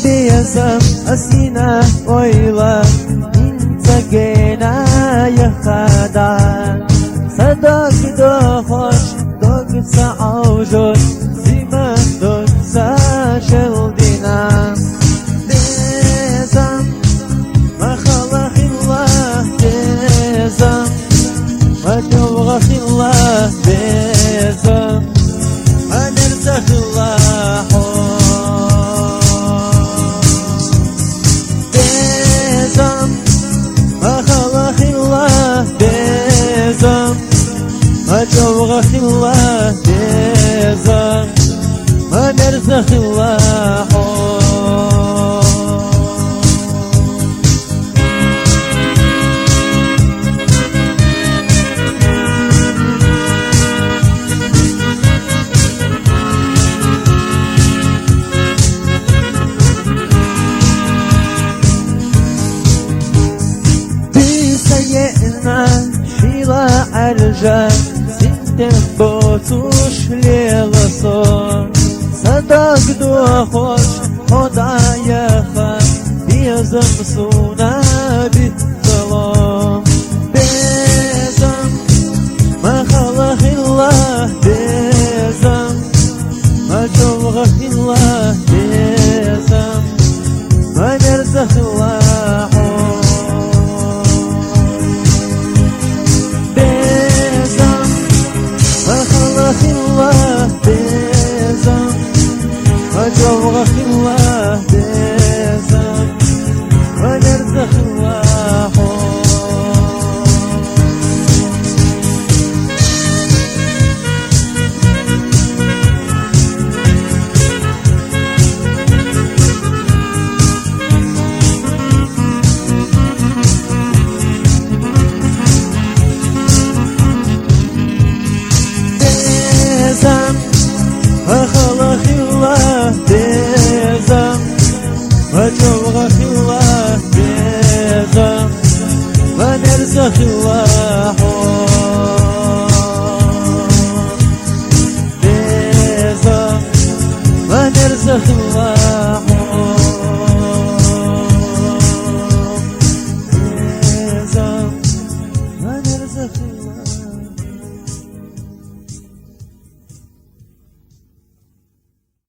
بيزم أسينا ويلا انتقينا يا خدان صدق دوخش دوق سعوجر زمان دوق ساشل دينا بيزم ما خلق الله بيزم ما توغخ الله بيزم ما نرزق الله بيزم ما خلق الله بيزم ما توغخ الله بيزم ما نرزق الله سيئنا شيلا عرجان سنتم بوتوش ليلة صور صدق دوخوش خدايا خان بيزم سونا بالظلام بيزم ما خلق الله بيزم ما توغخ الله بيزم ما نرزق الله الله بيزم وجوغخ الله بيزم ونرزق الله وخلق الله بيزم وجوغخ الله بيزم ونرزق الله بيزم ونرزق الله